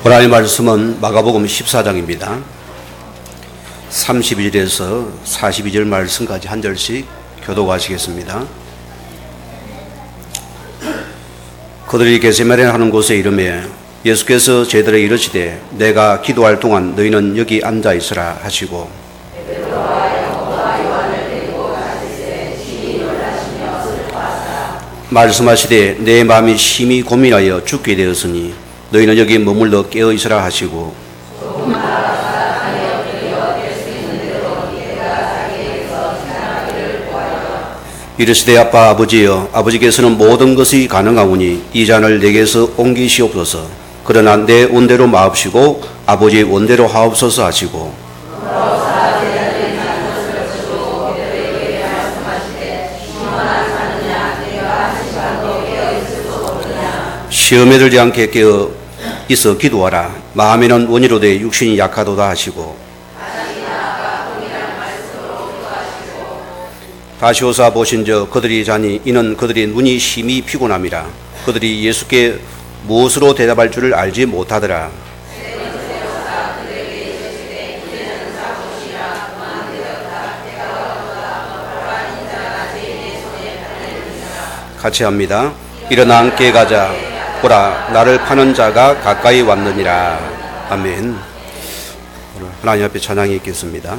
오늘의 말씀은 마가복음 14장입니다. 32절에서 42절 말씀까지 한 절씩 교독하시겠습니다. 그들이 겟세마네 하는 곳에 이르매 예수께서 제들에게 이르시되 내가 기도할 동안 너희는 여기 앉아 있으라 하시고 말씀하시되 내 마음이 심히 고민하여 죽게 되었으니 너희는 여기 머물러 깨어 있으라 하시고 이르시되 아빠 아버지여 아버지께서는 모든 것이 가능하오니 이 잔을 내게서 옮기시옵소서. 그러나 내 원대로 마옵시고 아버지의 원대로 하옵소서 하시고 시험에 들지 않게 깨어 있어 기도하라. 마음에는 원이로되 육신이 약하도다 하시고 다시 오사 보신저 그들이 자니 이는 그들의 눈이 심히 피곤함이라. 그들이 예수께 무엇으로 대답할 줄을 알지 못하더라. 같이 합니다. 일어나 함께 가자. 보라 나를 파는 자가 가까이 왔느니라. 아멘. 하나님 앞에 찬양이 있겠습니다.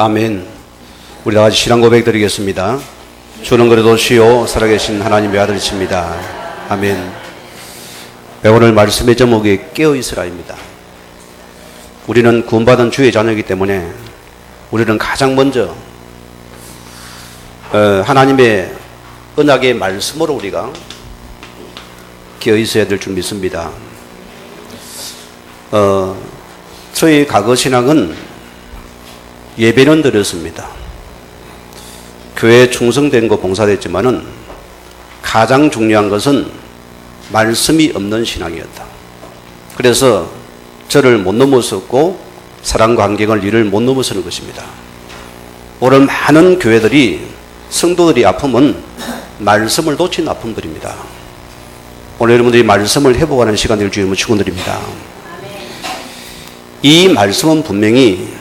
아멘. 우리 다 같이 신앙 고백 드리겠습니다. 주는 그래도 주요 살아계신 하나님의 아들이십니다. 아멘. 오늘 말씀의 제목이 깨어있으라입니다. 우리는 구원받은 주의 자녀이기 때문에 우리는 가장 먼저 하나님의 언약의 말씀으로 우리가 깨어있어야 될 줄 믿습니다. 저희 과거 신앙은 예배는 드렸습니다. 교회에 충성된 거 봉사됐지만은 가장 중요한 것은 말씀이 없는 신앙이었다. 그래서 저를 못 넘어섰고 사랑과 관계를 이를 못 넘어서는 것입니다. 오늘 많은 교회들이 성도들이 아픔은 말씀을 놓친 아픔들입니다. 오늘 여러분들이 말씀을 회복하는 시간을 주님을 축원드립니다. 이 말씀은 분명히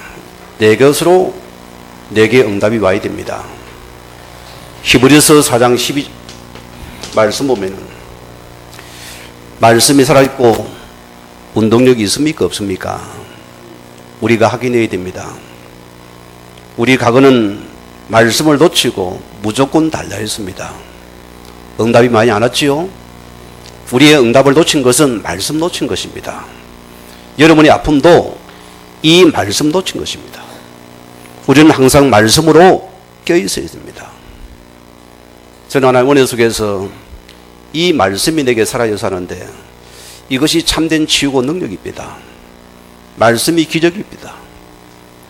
내 것으로 내게 응답이 와야 됩니다. 히브리서 4장 12 말씀 보면은 말씀이 살아있고 운동력이 있습니까? 없습니까? 우리가 확인해야 됩니다. 우리 과거는 말씀을 놓치고 무조건 달라 했습니다. 응답이 많이 안 왔지요? 우리의 응답을 놓친 것은 말씀 놓친 것입니다. 여러분의 아픔도 이 말씀 놓친 것입니다. 우리는 항상 말씀으로 껴있어야 됩니다. 저는 하나님 은혜 속에서 이 말씀이 내게 살아요 사는데 이것이 참된 치유고 능력입니다. 말씀이 기적입니다.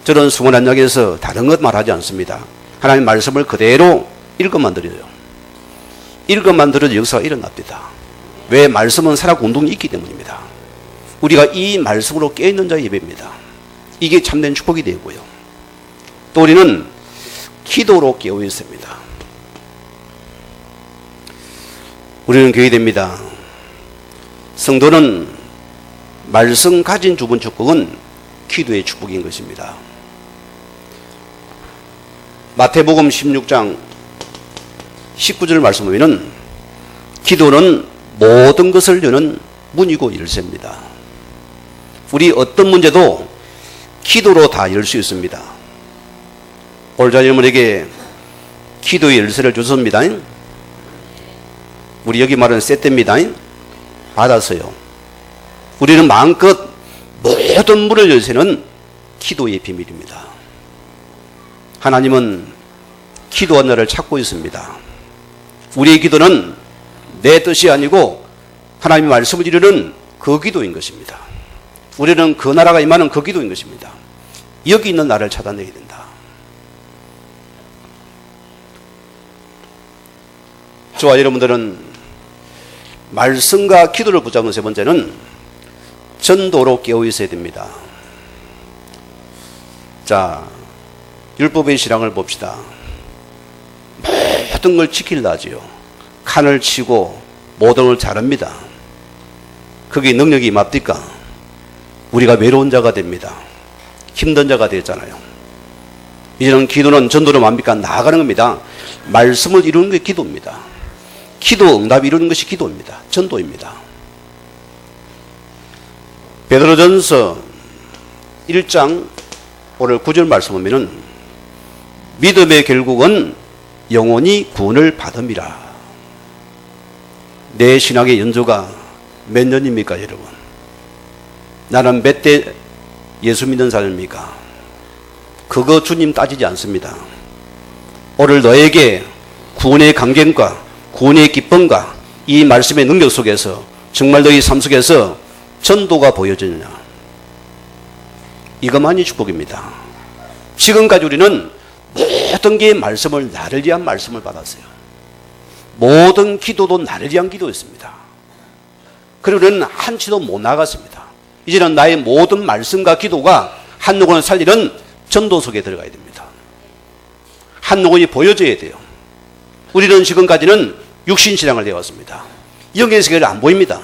저는 수건 언약에서 다른 것 말하지 않습니다. 하나님 말씀을 그대로 읽어만 드려요. 읽어만 들어도 역사가 일어납니다. 왜? 말씀은 살아있고 운동이 있기 때문입니다. 우리가 이 말씀으로 깨어있는 자의 예배입니다. 이게 참된 축복이 되고요. 또 우리는 기도로 깨어 있습니다. 우리는 교회 됩니다. 성도는 말씀 가진 두 번 축복은 기도의 축복인 것입니다. 마태복음 16장 19절 말씀 보면은 기도는 모든 것을 여는 문이고 열쇠입니다. 우리 어떤 문제도 기도로 다 열 수 있습니다. 오늘 여러분에게 기도의 열쇠를 주셨습니다. 우리 여기 말하는 세트입니다. 받았어요. 우리는 마음껏 모든 문을 열쇠는 기도의 비밀입니다. 하나님은 기도한 자를 찾고 있습니다. 우리의 기도는 내 뜻이 아니고 하나님의 말씀을 이루는 그 기도인 것입니다. 우리는 그 나라가 임하는 그 기도인 것입니다. 여기 있는 나를 찾아내야 된다. 저와 여러분들은 말씀과 기도를 붙잡는 세 번째는 전도로 깨어 있어야 됩니다. 자, 율법의 신앙을 봅시다. 모든 걸 지킬라 하지요. 칸을 치고 모든 걸 잘합니다. 그게 능력이 임합니까? 우리가 외로운 자가 됩니다. 힘든 자가 되었잖아요. 이제는 기도는 전도로 뭡니까? 나아가는 겁니다. 말씀을 이루는 게 기도입니다. 기도 응답이 이루는 것이 기도입니다. 전도입니다. 베드로전서 1장 오늘 9절 말씀 보면은 믿음의 결국은 영원히 구원을 받음이라. 내 신앙의 연조가 몇 년입니까, 여러분? 나는 몇 대 예수 믿는 사람입니까? 그거 주님 따지지 않습니다. 오늘 너에게 구원의 강경과 구원의 기쁨과 이 말씀의 능력 속에서 정말 너희 삶 속에서 전도가 보여지느냐, 이것만이 축복입니다. 지금까지 우리는 모든 게 말씀을 나를 위한 말씀을 받았어요. 모든 기도도 나를 위한 기도였습니다. 그리고 우리는 한치도 못 나갔습니다. 이제는 나의 모든 말씀과 기도가 한 영혼을 살리는 전도 속에 들어가야 됩니다. 한 영혼이 보여져야 돼요. 우리는 지금까지는 육신신앙을 되어왔습니다. 영의 세계를 안 보입니다.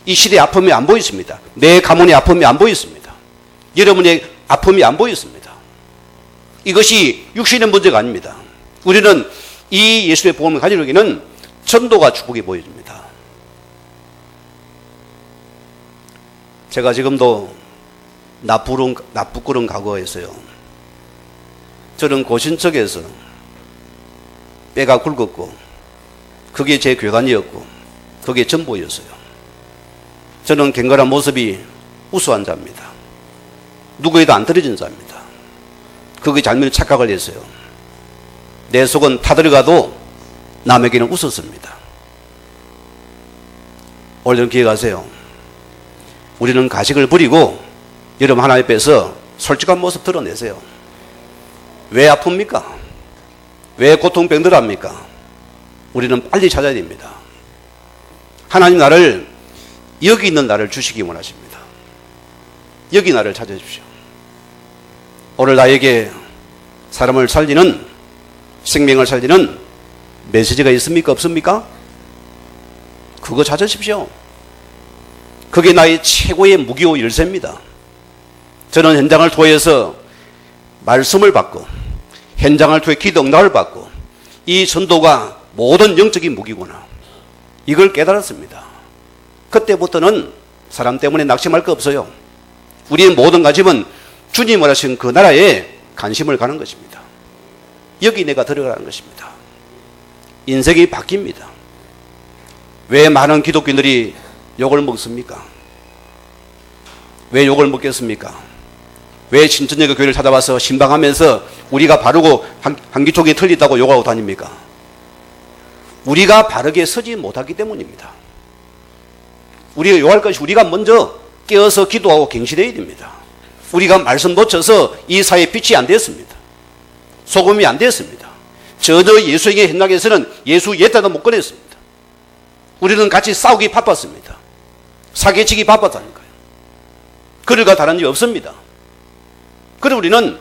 이 시대의 아픔이 안 보였습니다. 내 가문의 아픔이 안 보였습니다. 여러분의 아픔이 안 보였습니다. 이것이 육신의 문제가 아닙니다. 우리는 이 예수의 복음을 가지려기는 전도가 축복이 보여집니다. 제가 지금도 납부끄러운 과거에서요, 저는 고신척에서 빼가 굵었고 그게 제 괴관이었고 그게 전부였어요. 저는 갱걸한 모습이 우수한 자입니다. 누구에도 안 떨어진 자입니다. 그게 잘못 착각을 했어요. 내 속은 타들어가도 남에게는 웃었습니다. 오늘은 기억하세요. 우리는 가식을 부리고 여러분 하나님 앞에서 솔직한 모습 드러내세요. 왜 아픕니까? 왜 고통병들 합니까? 우리는 빨리 찾아야 됩니다. 하나님 나를 여기 있는 나를 주시기 원하십니다. 여기 나를 찾아주십시오. 오늘 나에게 사람을 살리는 생명을 살리는 메시지가 있습니까? 없습니까? 그거 찾으십시오. 그게 나의 최고의 무기요 열쇠입니다. 저는 현장을 통해서 말씀을 받고 현장을 통해 기도 응답을 받고 이 전도가 모든 영적인 무기구나 이걸 깨달았습니다. 그때부터는 사람 때문에 낙심할 거 없어요. 우리의 모든 관심은 주님 원하신 그 나라에 관심을 가는 것입니다. 여기 내가 들어가는 것입니다. 인생이 바뀝니다. 왜 많은 기독교인들이 욕을 먹습니까? 왜 욕을 먹겠습니까? 왜 신천지교 교회를 찾아와서 신방하면서 우리가 바르고 한기총이 틀리다고 욕하고 다닙니까? 우리가 바르게 서지 못하기 때문입니다. 우리가 욕할 것이 우리가 먼저 깨어서 기도하고 갱신해야 됩니다. 우리가 말씀 놓쳐서 이 사회에 빛이 안 됐습니다. 소금이 안 됐습니다. 전혀 예수에게 현장에서는 예수 예자도 못 꺼냈습니다. 우리는 같이 싸우기 바빴습니다. 사기치기 바빴다니까요. 그들과 다른 일 없습니다. 그리고 우리는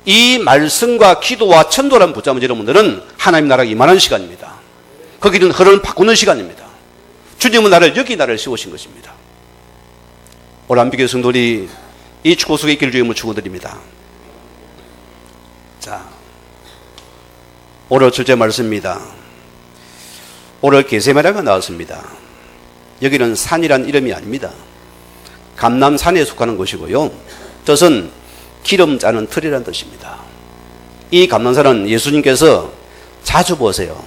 이 말씀과 기도와 천도란 붙잡은 여러분들은 하나님 나라가 임하는 시간입니다. 거기는 흐름을 바꾸는 시간입니다. 주님은 여기 나를 세우신 것입니다. 오늘 안비교 성도들이 이 축복 속에 있기를 주님을 축원드립니다. 자, 오늘 첫째 말씀입니다. 오늘 게세마네가 나왔습니다. 여기는 산이란 이름이 아닙니다. 감람산에 속하는 곳이고요. 뜻은 기름 짜는 틀이라는 뜻입니다. 이 감람산은 예수님께서 자주 보세요.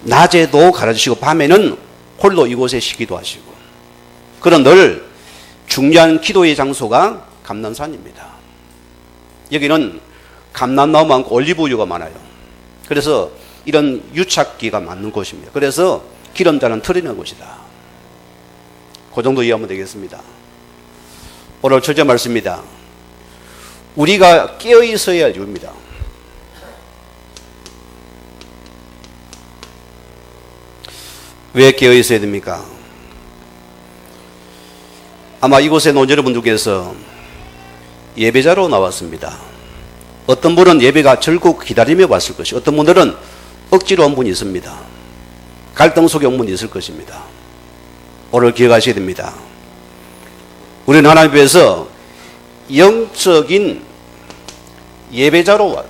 낮에도 가르치시고 밤에는 홀로 이곳에 쉬기도 하시고 그런 늘 중요한 기도의 장소가 감람산입니다. 여기는 감람나무 많고 올리브유가 많아요. 그래서 이런 유착기가 많은 곳입니다. 그래서 기름 짜는 틀이는 곳이다. 그 정도 이해하면 되겠습니다. 오늘 첫째 말씀입니다. 우리가 깨어 있어야 할 이유입니다. 왜 깨어 있어야 됩니까? 아마 이곳에 온 여러분들께서 예배자로 나왔습니다. 어떤 분은 예배가 즐겁고 기다리며 왔을 것이고 어떤 분들은 억지로 온 분이 있습니다. 갈등 속에 온 분이 있을 것입니다. 오늘 기억하셔야 됩니다. 우리는 하나님 앞에서 영적인 예배자로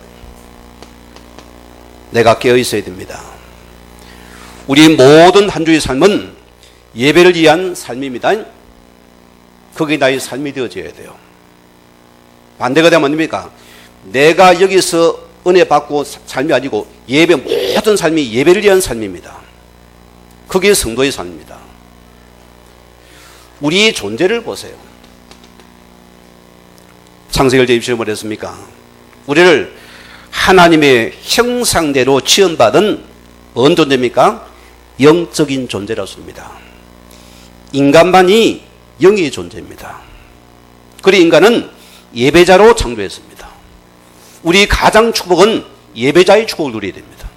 내가 깨어 있어야 됩니다. 우리 모든 한 주의 삶은 예배를 위한 삶입니다. 그게 나의 삶이 되어져야 돼요. 반대가 되면 됩니까? 내가 여기서 은혜 받고 삶이 아니고 예배, 모든 삶이 예배를 위한 삶입니다. 그게 성도의 삶입니다. 우리의 존재를 보세요. 창세기를 대입시켜 버렸습니까? 우리를 하나님의 형상대로 지원받은 어떤 존재입니까? 영적인 존재라고 씁니다. 인간만이 영의 존재입니다. 그리고 인간은 예배자로 창조했습니다. 우리 가장 축복은 예배자의 축복을 누려야 됩니다.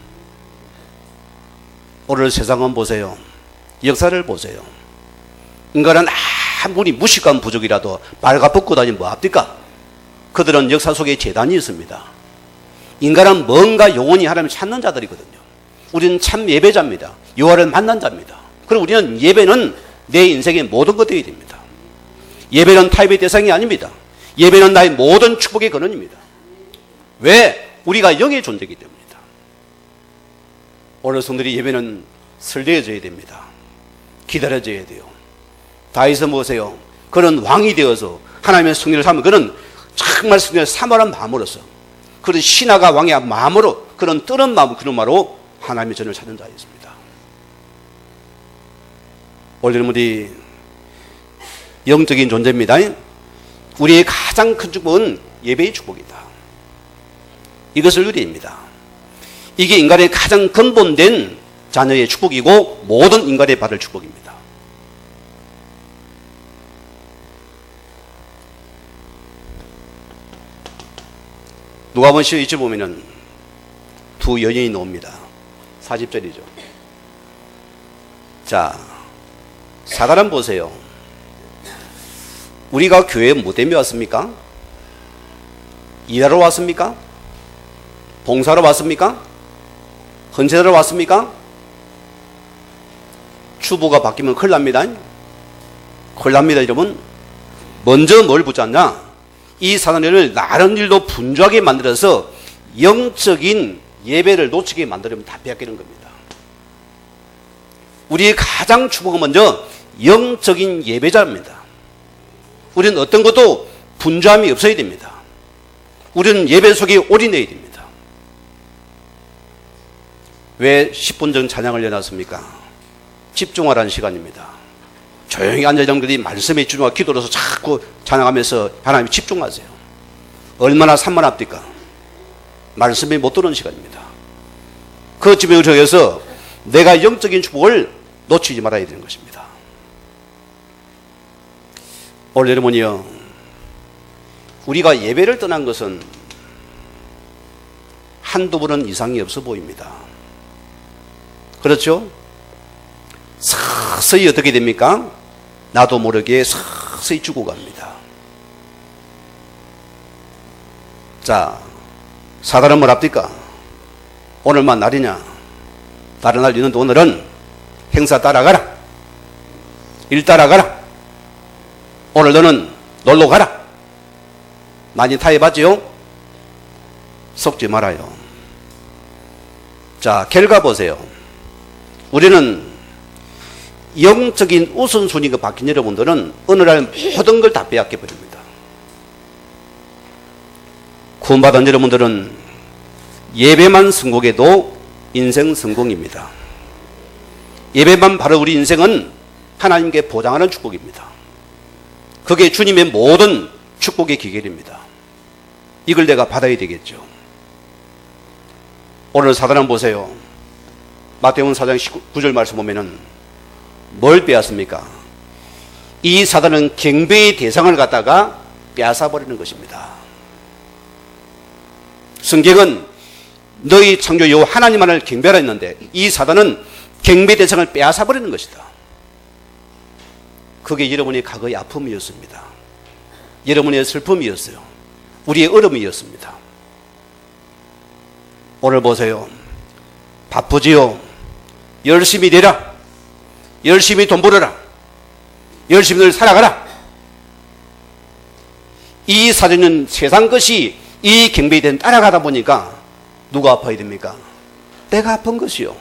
오늘 세상은 보세요. 역사를 보세요. 인간은 아무리 무식한 부족이라도 발가벗고 다니면 뭐합니까? 그들은 역사 속에 재단이 있습니다. 인간은 뭔가 영원히 하나님을 찾는 자들이거든요. 우리는 참 예배자입니다. 여호와를 만난 자입니다. 그리고 우리는 예배는 내 인생의 모든 것들이 됩니다. 예배는 타협의 대상이 아닙니다. 예배는 나의 모든 축복의 근원입니다. 왜? 우리가 영의 존재이기 때문입니다. 오늘 성들이 예배는 설레어져야 됩니다. 기다려져야 돼요. 다윗은 보세요. 그는 왕이 되어서 하나님의 승리를 삼은 그는 정말 승리를 사모한 마음으로서 그런 신하가 왕의 마음으로, 그런 뜨는 마음, 그런 마음으로 하나님의 전을 찾는 자였습니다. 오늘 우리 영적인 존재입니다. 우리의 가장 큰 축복은 예배의 축복이다. 이것을 누립니다. 이게 인간의 가장 근본된 자녀의 축복이고 모든 인간의 받을 축복입니다. 누가복음 12절 보면은 두 여인이 나옵니다. 40절이죠. 자, 사단은 보세요. 우리가 교회에 뭐 때문에 왔습니까? 일하러 왔습니까? 봉사하러 왔습니까? 헌신하러 왔습니까? 추부가 바뀌면 큰일 납니다. 큰일 납니다, 여러분. 먼저 뭘 붙잡냐? 이 사단을 다른 일도 분주하게 만들어서 영적인 예배를 놓치게 만들면 다 빼앗기는 겁니다. 우리의 가장 축복은 먼저 영적인 예배자입니다. 우리는 어떤 것도 분주함이 없어야 됩니다. 우리는 예배 속에 올인해야 됩니다. 왜 10분 전 찬양을 해놨습니까? 집중하라는 시간입니다. 조용히 앉아있는 분들이 말씀에 집중하고 기도로서 자꾸 찬양하면서 하나님 집중하세요. 얼마나 산만합니까? 말씀이 못 들은 시간입니다. 그 집중을 통해서 내가 영적인 축복을 놓치지 말아야 되는 것입니다. 오늘 여러분이요, 우리가 예배를 떠난 것은 한두 번은 이상이 없어 보입니다. 그렇죠? 서서히 어떻게 됩니까? 나도 모르게 서서히 죽어갑니다. 자, 사단은 뭐랍니까? 오늘만 날이냐? 다른 날 있는데 오늘은 행사 따라가라. 일 따라가라. 오늘 너는 놀러 가라. 많이 타협하지요? 속지 말아요. 자, 결과 보세요. 우리는 영적인 우선순위가 바뀐 여러분들은 어느 날 모든 걸 다 빼앗겨 버립니다. 구원받은 여러분들은 예배만 성공해도 인생 성공입니다. 예배만 바로 우리 인생은 하나님께 보장하는 축복입니다. 그게 주님의 모든 축복의 기결입니다. 이걸 내가 받아야 되겠죠. 오늘 사단은 보세요. 마태복음 4장 19절 말씀 보면은 뭘 빼앗습니까? 이 사단은 경배의 대상을 갖다가 빼앗아버리는 것입니다. 성경은 너희 창조 여호와 하나님만을 경배하라 했는데 이 사단은 경배 대상을 빼앗아버리는 것이다. 그게 여러분의 과거의 아픔이었습니다. 여러분의 슬픔이었어요. 우리의 어려움이었습니다. 오늘 보세요. 바쁘지요? 열심히 되라. 열심히 돈 벌어라. 열심히 늘 살아가라. 이 사전은 세상 것이 이 경배에 대한 따라가다 보니까 누가 아파야 됩니까? 내가 아픈 것이요.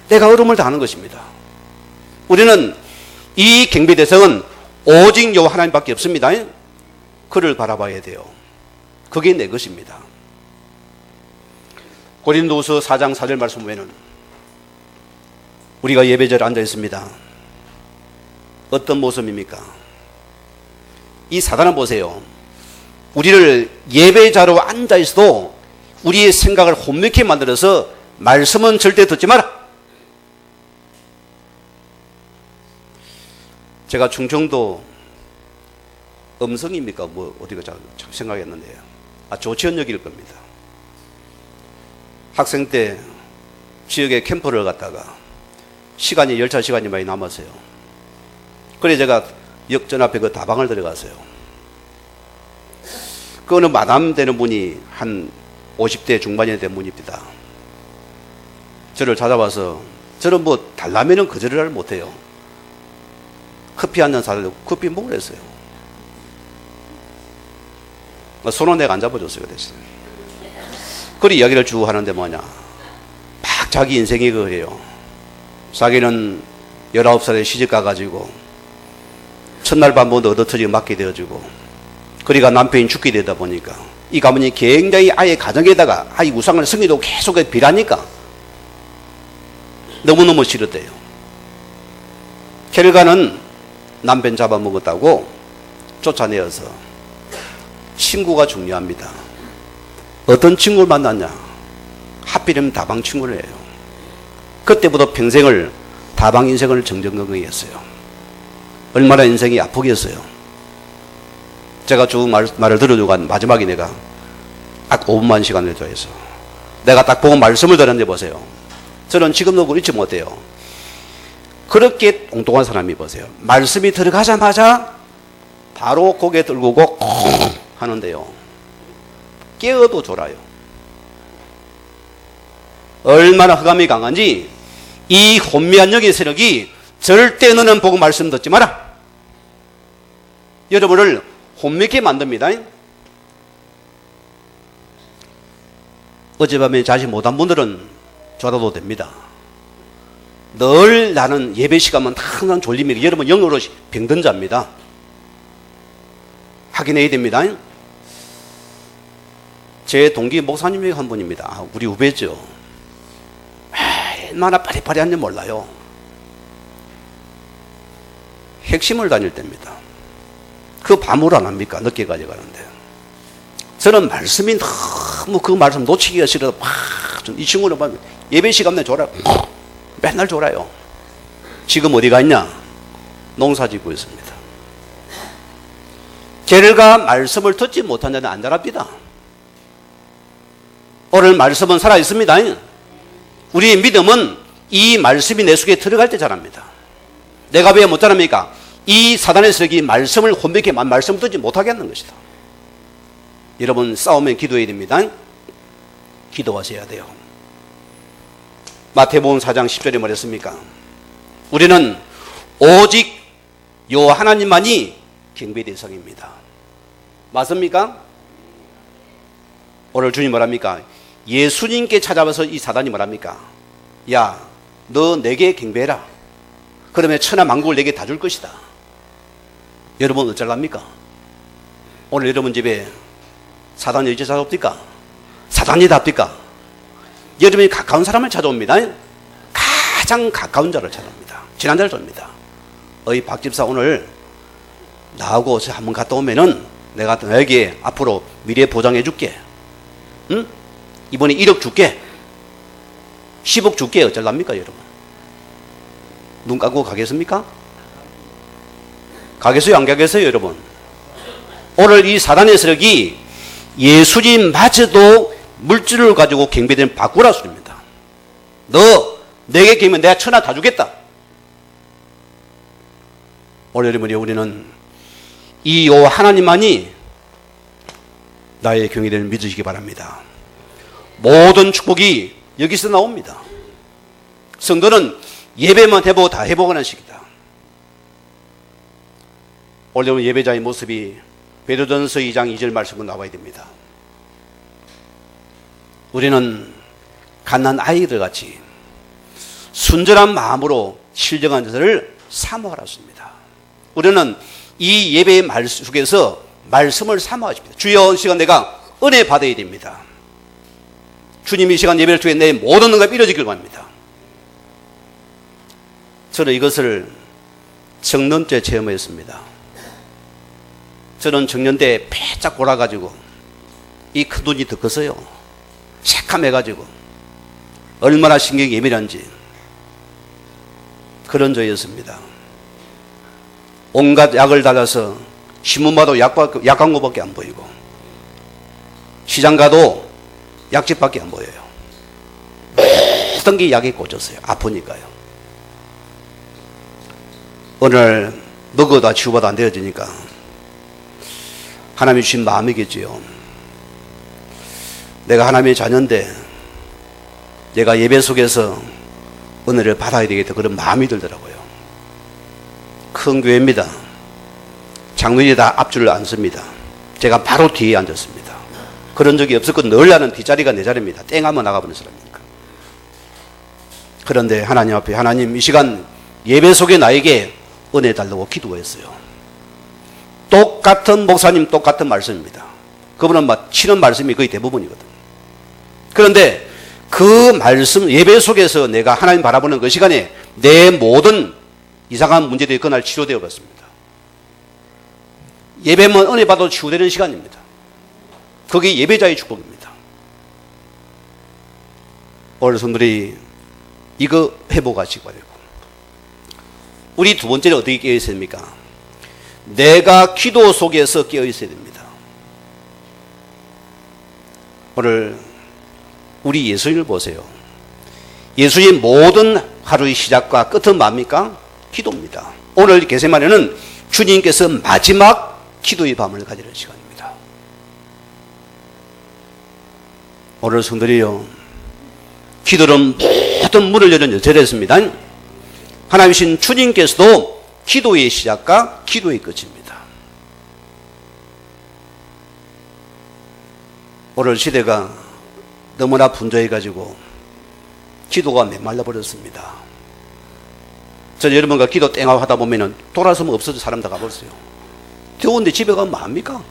내가 어려움을 당하는 것입니다. 우리는 이 경배 대상은 오직 여호와 하나님밖에 없습니다. 그를 바라봐야 돼요. 그게 내 것입니다. 고린도후서 4장 4절 말씀 보면은 우리가 예배자리에 앉아 있습니다. 어떤 모습입니까? 이 사단은 보세요. 우리를 예배자로 앉아 있어도 우리의 생각을 혼미케 만들어서 말씀은 절대 듣지 마라. 제가 충청도 음성입니까? 뭐 어디가 생각했는데요. 조치원역일 겁니다. 학생 때 지역에 캠프를 갔다가 열차 시간이 많이 남았어요. 그래 제가 역전 앞에 그 다방을 들어갔어요. 그 어느 마담 되는 분이 한 50대 중반이 된 분입니다. 저를 찾아와서 저는 뭐 달라면은 거절을 못해요. 커피 한 잔 사려고 커피 먹으라 했어요. 손은 내가 안 잡아줬어요. 대신. 그리 이야기를 쭉 하는데 뭐냐. 막 자기 인생이 그래요. 자기는 19살에 시집 가가지고 첫날 밤부터 얻어터지게 맞게 되어지고 그리가 남편이 죽게 되다 보니까 이 가문이 굉장히 아예 가정에다가 아이 우상을 승리도 계속 비라니까 너무너무 싫었대요. 결과는 남편 잡아먹었다고 쫓아내어서 친구가 중요합니다. 어떤 친구를 만났냐? 하필이면 다방 친구를 해요. 그때부터 평생을 다방 인생을 정정건건히 했어요. 얼마나 인생이 아프겠어요. 제가 쭉 말을 들어주고 한 마지막에 내가 딱 5분만 시간을 더해서 내가 딱 보고 말씀을 들었는데 보세요. 저는 지금도 그걸 잊지 못해요. 그렇게 엉뚱한 사람이 보세요. 말씀이 들어가자마자 바로 고개 들고 하는데요. 깨어도 졸아요. 얼마나 흑암이 강한지 이 혼미한 영의 세력이 절대 너는 보고 말씀 듣지 마라. 여러분을 혼미케 만듭니다. 어젯밤에 자지 못한 분들은 졸아도 됩니다. 늘 나는 예배 시간만 항상 졸림이 여러분 영으로 병든 자입니다. 확인해야 됩니다. 제 동기 목사님 중에 한 분입니다. 우리 후배죠. 얼마나 파리파리한지 몰라요. 핵심을 다닐 때입니다. 그 밤을 안 합니까? 늦게까지 가는데. 저는 말씀이 너무 그 말씀 놓치기가 싫어서 이 친구는 보면 예배 시간에 졸아요. 맨날 졸아요. 지금 어디 가 있냐? 농사 짓고 있습니다. 결과 말씀을 듣지 못한 자는 안 자랍니다. 오늘 말씀은 살아있습니다. 우리의 믿음은 이 말씀이 내 속에 들어갈 때 자랍니다. 내가 왜 못 자랍니까? 이 사단의 세력이 말씀을 혼미케 말씀을 듣지 못하게 하는 것이다. 여러분 싸우면 기도해야 됩니다. 기도하셔야 돼요. 마태복음 4장 10절에 말했습니까? 우리는 오직 요 하나님만이 경배 대상입니다. 맞습니까? 오늘 주님 뭐랍니까? 예수님께 찾아와서 이 사단이 뭐랍니까? 야, 너 내게 경배해라. 그러면 천하 만국을 내게 다 줄 것이다. 여러분 어쩔랍니까? 오늘 여러분 집에 사단이 어찌 찾아옵니까? 사단이 답니까? 여러분이 가까운 사람을 찾아옵니다. 가장 가까운 자를 찾아옵니다. 친한 자를 찾아옵니다. 어이 박 집사 오늘 나하고 한번 갔다 오면은 내가 너에게 앞으로 미래 보장해 줄게. 응? 이번에 1억 줄게. 10억 줄게. 어쩔랍니까 여러분? 눈 감고 가겠습니까? 가겠어요? 안 가겠어요 여러분? 오늘 이 사단의 세력이 예수님마저도 물질을 가지고 경배되는 바꾸라 소리입니다. 너 내게 경배면 내가 천하 다 주겠다. 오늘 여러분이 우리는 이 요 하나님만이 나의 경외를 믿으시기 바랍니다. 모든 축복이 여기서 나옵니다. 성도는 예배만 해보고 다 해보고 하는 식이다. 오늘 예배자의 모습이 베드로전서 2장 2절 말씀으로 나와야 됩니다. 우리는 갓난 아이들 같이 순전한 마음으로 신령한 자들을 사모하라. 우리는 이 예배의 말 속에서 말씀을 사모하십니다. 주여 이 시간 내가 은혜 받아야 됩니다. 주님이 이 시간 예배를 통해 내 모든 응답이 이루어지길 바랍니다. 저는 이것을 청년 때 체험했습니다. 저는 청년 때 빼짝 골아가지고 이 큰 눈이 더 컸어요. 새카매가지고 얼마나 신경이 예민한지 그런 저였습니다. 온갖 약을 달아서 신문 봐도 약한 것밖에 안 보이고 시장 가도 약집밖에 안 보여요. 모든 게 약에 꽂혔어요. 아프니까요. 오늘 먹어도 치유받아 안 되어지니까 하나님이 주신 마음이겠지요. 내가 하나님의 자녀인데 내가 예배 속에서 은혜를 받아야 되겠다 그런 마음이 들더라고요. 큰 교회입니다. 장로들이 다 앞줄을 앉습니다. 제가 바로 뒤에 앉았습니다. 그런 적이 없었고 늘 나는 뒷자리가 내 자리입니다. 땡하면 나가버린 사람이니까. 그런데 하나님 앞에 하나님 이 시간 예배 속에 나에게 은혜 달라고 기도했어요. 똑같은 목사님 똑같은 말씀입니다. 그분은 막 치는 말씀이 거의 대부분이거든. 그런데 그 말씀, 예배 속에서 내가 하나님 바라보는 그 시간에 내 모든 이상한 문제들이 그날 치료되어 버렸습니다. 예배면 은혜 받아 치유되는 시간입니다. 그게 예배자의 축복입니다. 오늘 성도들이 이거 회복하시기 바라고. 우리 두 번째는 어떻게 깨어 있어야 됩니까? 내가 기도 속에서 깨어 있어야 됩니다. 오늘 우리 예수님을 보세요. 예수님 모든 하루의 시작과 끝은 뭡니까? 기도입니다. 오늘 겟세마네는 주님께서 마지막 기도의 밤을 가지는 시간입니다. 오늘 성도들이요, 기도는 모든 문을 여는 여절했습니다. 하나님이신 주님께서도 기도의 시작과 기도의 끝입니다. 오늘 시대가 너무나 분주해가지고 기도가 메말라 버렸습니다. 저 여러분과 기도 땡하고 하다 보면은 돌아서면 없어져 사람 다 가버렸어요. 더운데 집에 가면 뭐합니까?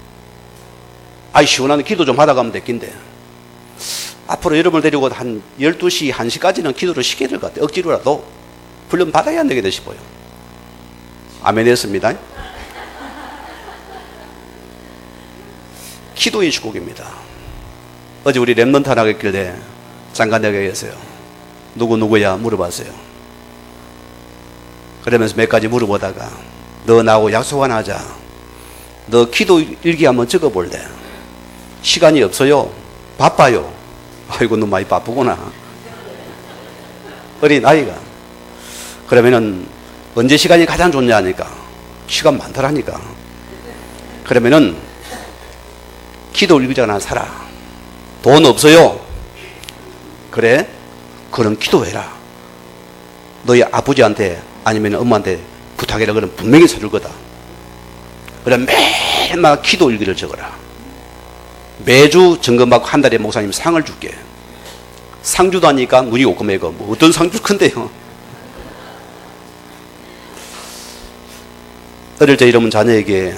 아이 시원한 기도 좀 하다 가면 됐긴데. 앞으로 여러분을 데리고 한 12시, 1시까지는 기도를 시켜야 될 것 같아요. 억지로라도 훈련 받아야 안 되겠다 싶어요. 아멘 했습니다. 기도의 축복입니다. 어제 우리 랩런트 하나 했길래 잠깐 내가 계세요. 누구야 물어봤어요. 그러면서 몇 가지 물어보다가 너 나하고 약속 하나 하자. 너 기도 일기 한번 적어볼래? 시간이 없어요. 바빠요. 아이고 너 많이 바쁘구나. 어린 아이가. 그러면은 언제 시간이 가장 좋냐 하니까 시간 많더라니까. 그러면은 기도 일기장 하나 사라. 돈 없어요. 그래? 그럼 기도해라. 너희 아버지한테 아니면 엄마한테 부탁해라. 그럼 분명히 사줄 거다. 그럼 매일마다 기도 일기를 적어라. 매주 점검받고 한 달에 목사님 상을 줄게. 상 주다니까 눈이 오금해고 뭐 어떤 상 줄 건데요. 어릴 때 여러분 자녀에게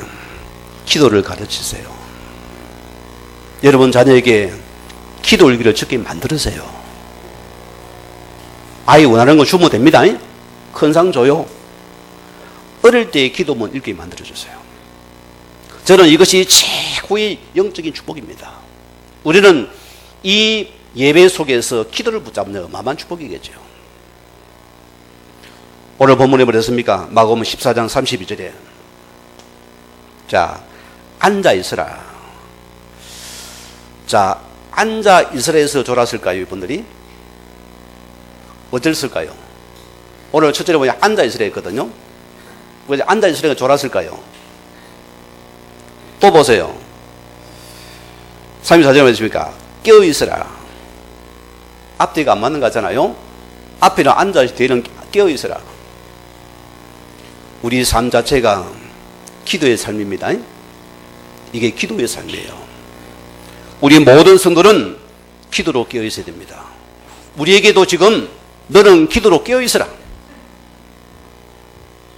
기도를 가르치세요. 여러분 자녀에게 기도 일기를 적게 만들으세요. 아이 원하는 거 주면 됩니다. 큰 상 줘요. 어릴 때의 기도문 읽게 만들어주세요. 저는 이것이 최고의 영적인 축복입니다. 우리는 이 예배 속에서 기도를 붙잡는 어마어마한 축복이겠죠. 오늘 본문에 뭐랬습니까? 마가복음 14장 32절에 자, 앉아 있으라. 자, 앉아 있으라 해서 졸았을까요, 이분들이? 어땠을까요? 오늘 첫째로 보니 앉아 있으라 했거든요. 왜 앉아 있으라 졸았을까요? 또 보세요. 34절에 뭐였습니까? 깨어 있으라. 앞뒤가 안 맞는 거 같잖아요. 앞에는 앉아, 뒤에는 깨어 있으라. 우리 삶 자체가 기도의 삶입니다. 이게 기도의 삶이에요. 우리 모든 성도는 기도로 깨어 있어야 됩니다. 우리에게도 지금 너는 기도로 깨어 있으라.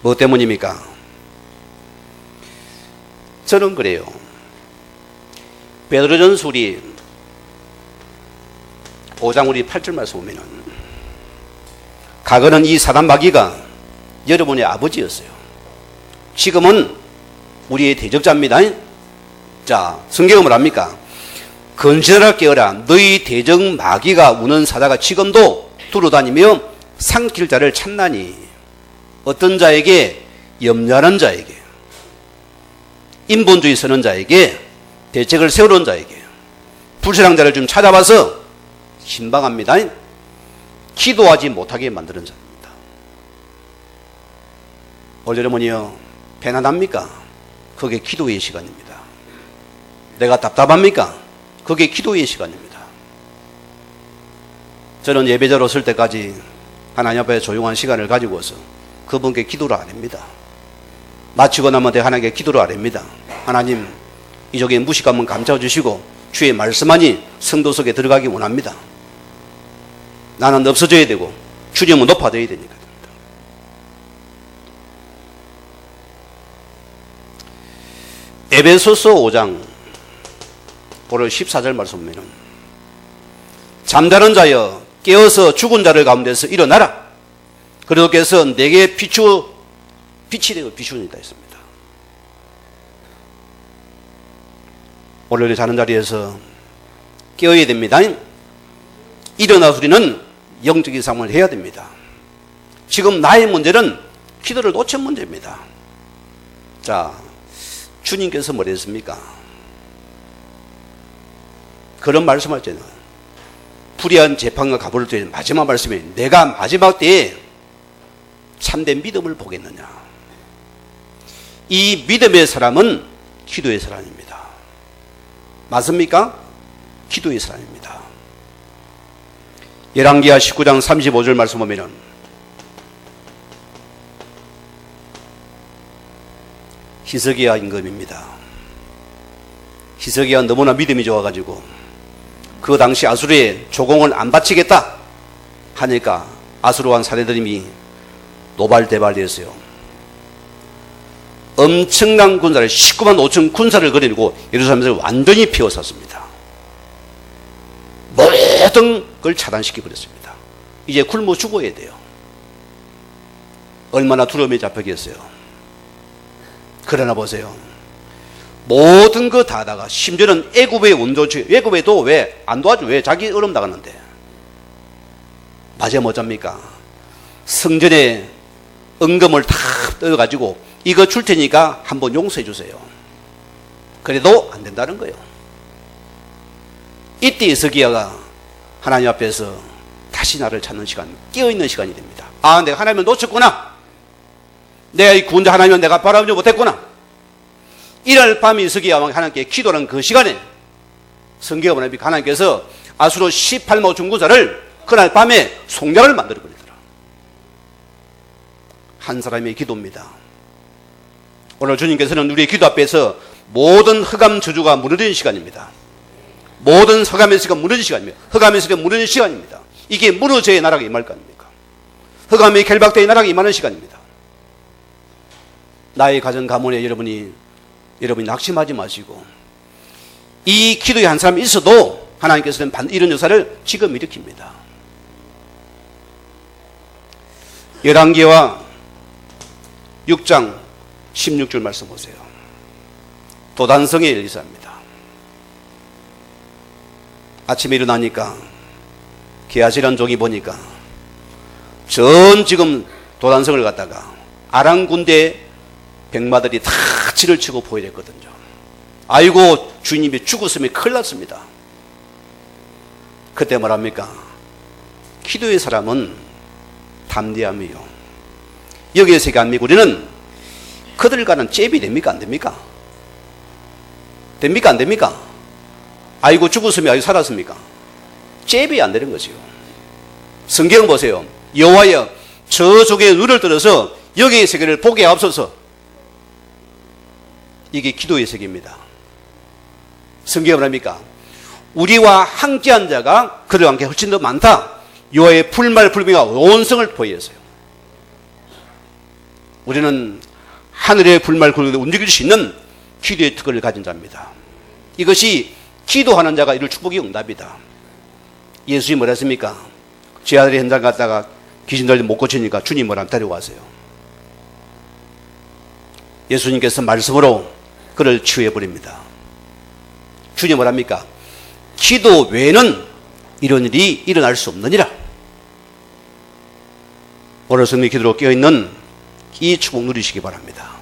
뭐 때문입니까? 저는 그래요. 베드로전서 우리 5장 우리 8절 말씀 보면은 과거는 이 사단 마귀가 여러분의 아버지였어요. 지금은 우리의 대적자입니다. 자, 성경은 뭐랍니까? 건실하게 깨어라. 너희 대적 마귀가 우는 사자가 지금도 두루다니며 삼킬 자를 찾나니. 어떤 자에게? 염려하는 자에게, 인본주의 서는 자에게, 대책을 세우는 자에게, 불신앙 자를 좀 찾아봐서 신방합니다. 기도하지 못하게 만드는 자입니다. 오늘 여러분이요, 편안합니까? 그게 기도의 시간입니다. 내가 답답합니까? 그게 기도의 시간입니다. 저는 예배자로 설 때까지 하나님 앞에 조용한 시간을 가지고서 그분께 기도를 안 합니다. 마치고 나면 하나님께 기도를 안 합니다. 하나님, 이쪽에 무식함은 감춰 주시고 주의 말씀만이 성도 속에 들어가기 원합니다. 나는 없어져야 되고 주님은 높아져야 되니까. 에베소서 5장 오늘 14절 말씀 보면 잠자는 자여 깨어서 죽은 자를 가운데서 일어나라. 그리고께서 내게 빛이 되고 비추니까 했습니다. 오늘 자는 자리에서 깨어야 됩니다. 일어나서 우리는 영적인 삶을 해야 됩니다. 지금 나의 문제는 기도를 놓친 문제입니다. 자, 주님께서 뭐라 했습니까? 그런 말씀할 때는 불의한 재판과 가부를 때는 마지막 말씀이 내가 마지막 때에 참된 믿음을 보겠느냐. 이 믿음의 사람은 기도의 사람입니다. 맞습니까? 기도의 사람입니다. 열왕기하 19장 35절 말씀 보면은 히스기야 임금입니다. 히스기야 너무나 믿음이 좋아가지고 그 당시 아수르에 조공을 안 바치겠다 하니까 아수르 왕 사내들이 노발대발되었어요. 엄청난 군사를 19만 5천 군사를 거느리고 예루살렘을 완전히 피워쌌습니다. 모든 걸 차단시켜 버렸습니다. 이제 굶어 죽어야 돼요. 얼마나 두려움에 잡혔겠어요. 그러나 보세요. 모든 거 다 하다가 심지어는 애굽의 원조치, 애굽에도 왜 안 도와줘? 왜? 자기 얼음 나갔는데. 맞아 못 잡니까? 성전에 은금을 다 떠가지고 이거 줄 테니까 한번 용서해 주세요. 그래도 안 된다는 거예요. 이때 히스기야가 하나님 앞에서 다시 나를 찾는 시간, 깨어있는 시간이 됩니다. 아, 내가 하나님을 놓쳤구나. 내가 이 구원자 하나님을 내가 바라보지 못했구나. 이날 밤 히스기야 왕이 하나님께 기도하는 그 시간에 성경에 보니까 하나님께서 아수르 18만 5천 군사를 그날 밤에 송장을 만들어 버리더라. 한 사람의 기도입니다. 오늘 주님께서는 우리의 기도 앞에서 모든 흑암 저주가 무너지는 시간입니다. 모든 흑암의 세계가 무너지는 시간입니다. 흑암의 세계가 무너지는 시간입니다. 이게 무너져야 나라가 임할 거 아닙니까? 흑암이 결박되어 나라가 임하는 시간입니다. 나의 가정 가문에 여러분이 낙심하지 마시고 이 기도에 한 사람이 있어도 하나님께서는 이런 역사를 지금 일으킵니다. 열왕기와 6장 16절 말씀 보세요. 도단성의 엘리사입니다. 아침에 일어나니까 게하시라는 종이 보니까 전 지금 도단성을 갔다가 아람 군대 백마들이 다 치를 치고 포위했거든요. 아이고 주님이 죽었으면 큰일 났습니다. 그때 말합니까? 기도의 사람은 담대함이요. 여기에서 얘기 안 믿고 우리는 그들과는 잽이 됩니까? 안 됩니까? 됩니까? 안 됩니까? 아이고 죽었으면 아이고 살았습니까? 잽이 안 되는 거지요. 성경 보세요. 여호와여 저쪽에 눈을 들어서 여기의 세계를 보게 하옵소서. 이게 기도의 세계입니다. 성경이 뭐랍니까? 우리와 함께한 자가 그들과 함께 훨씬 더 많다. 여호와의 불말 불병과 온성을 포위했어요. 우리는 하늘의 불말 불병을 움직일 수 있는 기도의 특권을 가진 자입니다. 이것이 기도하는 자가 이룰 축복의 응답이다. 예수님이 뭐라 했습니까? 제 아들이 현장 갔다가 귀신들 못 고치니까 주님 뭐라 데려가세요. 예수님께서 말씀으로 그를 치유해버립니다. 주님 뭐랍니까? 기도 외에는 이런 일이 일어날 수 없느니라. 오늘 성령 기도로 깨어있는 이 축복 누리시기 바랍니다.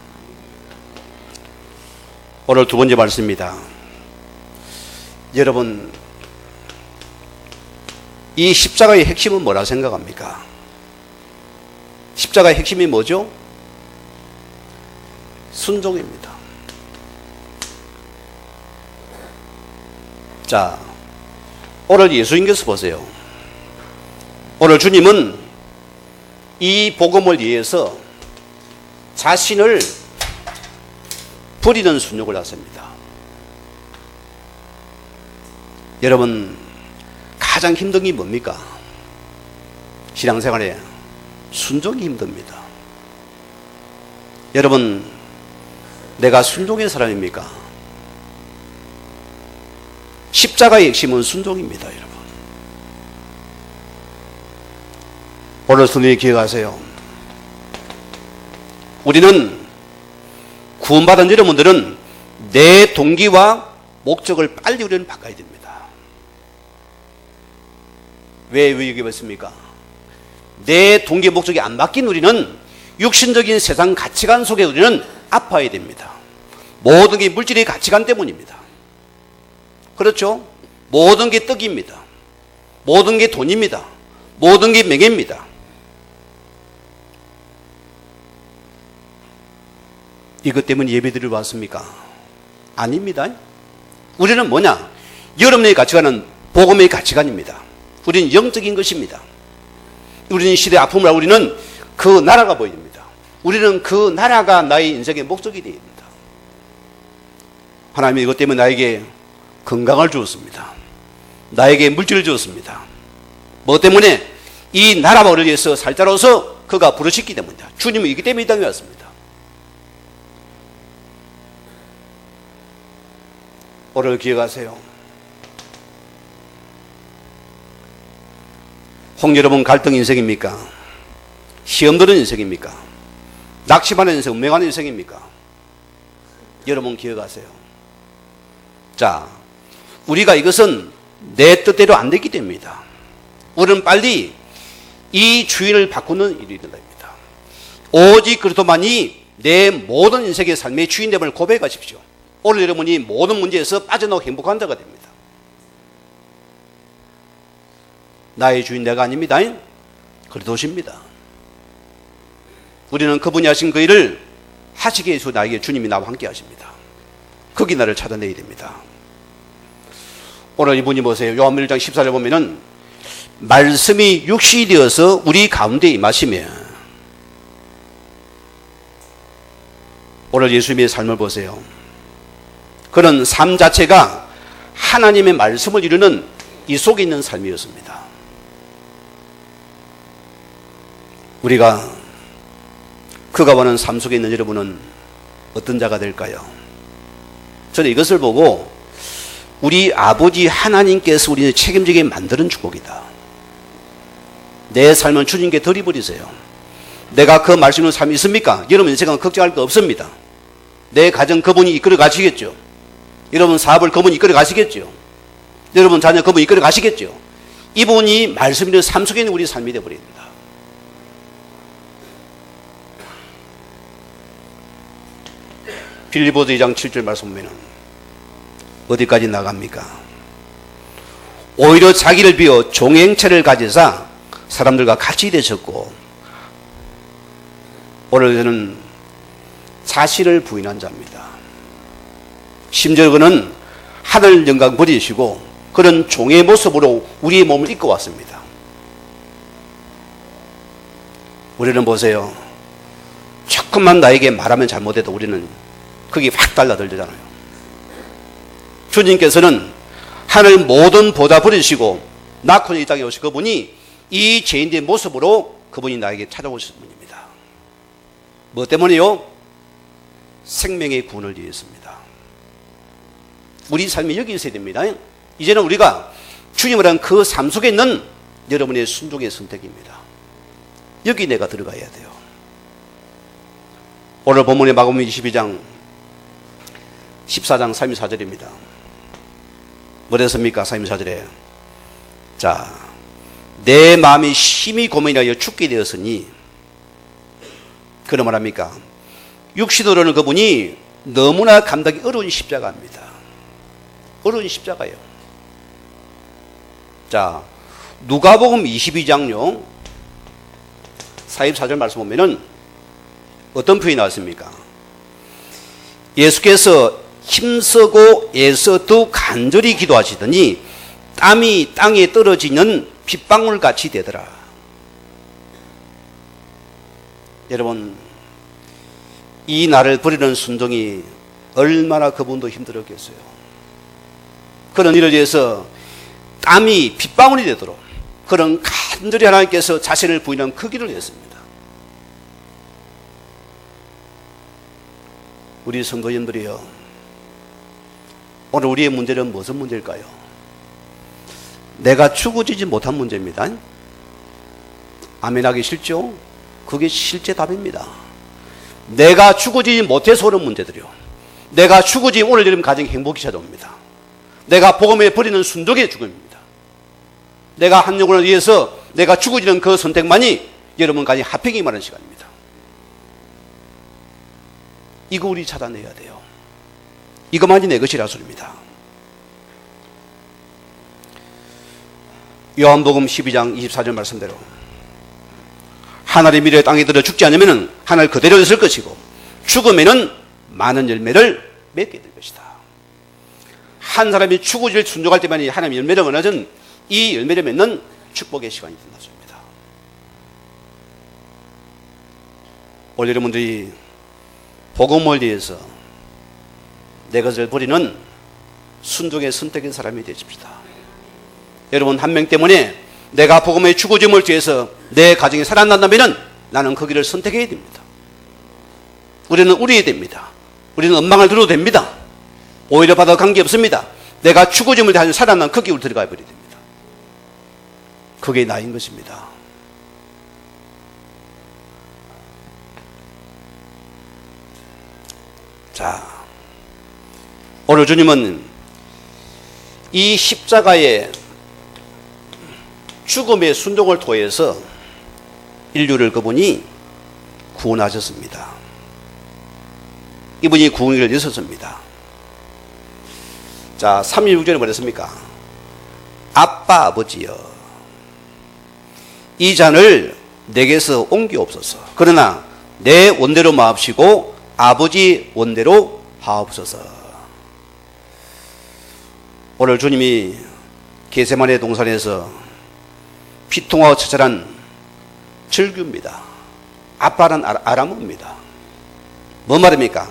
오늘 두 번째 말씀입니다. 여러분, 이 십자가의 핵심은 뭐라 생각합니까? 십자가의 핵심이 뭐죠? 순종입니다. 자, 오늘 예수님께서 보세요. 오늘 주님은 이 복음을 위해서 자신을 버리는 순종을 하십니다. 여러분, 가장 힘든 게 뭡니까? 신앙생활에 순종이 힘듭니다. 여러분, 내가 순종의 사람입니까? 십자가의 핵심은 순종입니다, 여러분. 오늘 성령님 기억하세요. 우리는 구원받은 여러분들은 내 동기와 목적을 빨리 우리는 바꿔야 됩니다. 왜 여기 봤습니까? 내 동기 목적이 안 바뀐 우리는 육신적인 세상 가치관 속에 우리는 아파야 됩니다. 모든 게 물질의 가치관 때문입니다. 그렇죠? 모든 게 떡입니다. 모든 게 돈입니다. 모든 게 명예입니다. 이것 때문에 예배드리러 왔습니까? 아닙니다. 우리는 뭐냐? 여러분의 가치관은 복음의 가치관입니다. 우리는 영적인 것입니다. 우리는 시대의 아픔을 알고 우리는 그 나라가 보입니다. 우리는 그 나라가 나의 인생의 목적이 되어 있습니다. 하나님이 이것 때문에 나에게 건강을 주었습니다. 나에게 물질을 주었습니다. 뭐 때문에? 이 나라를 위해서 살 자로서 그가 부르셨기 때문이다. 주님은 이기 때문에 이 땅에 왔습니다. 오늘 기억하세요. 여러분 갈등 인생입니까? 시험 드는 인생입니까? 낙심하는 인생, 운명하는 인생입니까? 여러분 기억하세요. 자, 우리가 이것은 내 뜻대로 안 되기 때문입니다. 우리는 빨리 이 주인을 바꾸는 일이 일어납니다. 오직 그렇더만이 내 모든 인생의 삶의 주인됨을 고백하십시오. 오늘 여러분이 모든 문제에서 빠져나오고 행복한 자가 됩니다. 나의 주인 내가 아닙니다. 그리스도십니다. 우리는 그분이 하신 그 일을 하시기 위해서 나에게 주님이 나와 함께 하십니다. 거기 나를 찾아내야 됩니다. 오늘 이분이 보세요. 요한복음 1장 14절 보면은 말씀이 육신이 되어서 우리 가운데 임하시며, 오늘 예수님의 삶을 보세요. 그런 삶 자체가 하나님의 말씀을 이루는 이 속에 있는 삶이었습니다. 우리가 그가 원하는 삶 속에 있는 여러분은 어떤 자가 될까요? 저는 이것을 보고 우리 아버지 하나님께서 우리를 책임지게 만드는 축복이다. 내 삶은 주님께 드려버리세요. 내가 그 말씀의 삶이 있습니까? 여러분 인생은 걱정할 거 없습니다. 내 가정 그분이 이끌어 가시겠죠. 여러분 사업을 그분이 이끌어 가시겠죠. 여러분 자녀 그분이 이끌어 가시겠죠. 이분이 말씀이는 삶 속에 있는 우리 삶이 되어버립니다. 빌립보서 2장 7절 말씀 보면 어디까지 나갑니까? 오히려 자기를 비워 종행체를 가지사 사람들과 같이 되셨고, 오늘 저는 자신을 부인한 자입니다. 심지어 그는 하늘 영광 버리시고 그런 종의 모습으로 우리의 몸을 입고 왔습니다. 우리는 보세요. 조금만 나에게 말하면 잘못해도 우리는 그게 확 달라들잖아요. 주님께서는 하늘 모든 보좌 버리시고 낳고 이 땅에 오신 그분이 이 죄인들의 모습으로 그분이 나에게 찾아오신 분입니다. 뭐 때문에요? 생명의 구원을 위해서입니다. 우리 삶이 여기 있어야 됩니다. 이제는 우리가 주님을 한 그 삶 속에 있는 여러분의 순종의 선택입니다. 여기 내가 들어가야 돼요. 오늘 본문의 마가복음 22장 14장 34절입니다. 뭐랬습니까? 34절에 자, 내 마음이 심히 고민하여 죽게 되었으니, 그런 말합니까? 육신으로는 그분이 너무나 감당이 어려운 십자가입니다. 어려운 십자가예요. 자, 누가복음 22장요 44절 말씀 보면은 어떤 표현이 나왔습니까? 예수께서 힘쓰고 애써 더 간절히 기도하시더니 땀이 땅에 떨어지는 빗방울 같이 되더라. 여러분, 이 나를 버리는 순종이 얼마나 그분도 힘들었겠어요. 그런 일을 위해서 땀이 빗방울이 되도록 그런 간절히 하나님께서 자신을 부인한 그 길을 했습니다. 우리 성도님들이요, 오늘 우리의 문제는 무슨 문제일까요? 내가 죽어지지 못한 문제입니다. 아멘하기 싫죠? 그게 실제 답입니다. 내가 죽어지지 못해서 오는 문제들이요. 내가 죽어지 오늘 여러분 가정이 행복이 찾아옵니다. 내가 복음에 버리는 순종의 죽음입니다. 내가 한 영혼을 위해서 내가 죽어지는 그 선택만이 여러분 가정에 하필이 많은 시간입니다. 이거 우리 찾아내야 돼요. 이것만이 내 것이라 소리입니다. 요한복음 12장 24절 말씀대로 하늘의 미래 땅에 들어 죽지 않으면 하늘 그대로 있을 것이고 죽음에는 많은 열매를 맺게 될 것이다. 한 사람이 죽어질 순종할 때만이 하나님의 열매를 원하는 이 열매를 맺는 축복의 시간이 된다 소리입니다. 오늘 여러분들이 복음을 위해서 내 것을 버리는 순종의 선택의 사람이 되십시다. 여러분 한 명 때문에 내가 복음의 죽어짐을 위해서 내 가정이 살아난다면 나는 그 길을 선택해야 됩니다. 우리는 우리해야 됩니다. 우리는 원망을 들어도 됩니다. 오히려 받아 관계없습니다. 내가 죽어짐을 위해 살아난 그 길을 들어가 버려야 됩니다. 그게 나인 것입니다. 자, 오늘 주님은 이 십자가의 죽음의 순종을 통해서 인류를 그분이 구원하셨습니다. 이분이 구원을 이루셨습니다. 자, 36절에 뭐랬습니까? 아빠 아버지여 이 잔을 내게서 옮기옵소서. 그러나 내 원대로 마옵시고 아버지 원대로 하옵소서. 오늘 주님이 겟세마네 동산에서 피통하고 처절한 절규입니다. 아빠는 아람어입니다. 뭐 말입니까?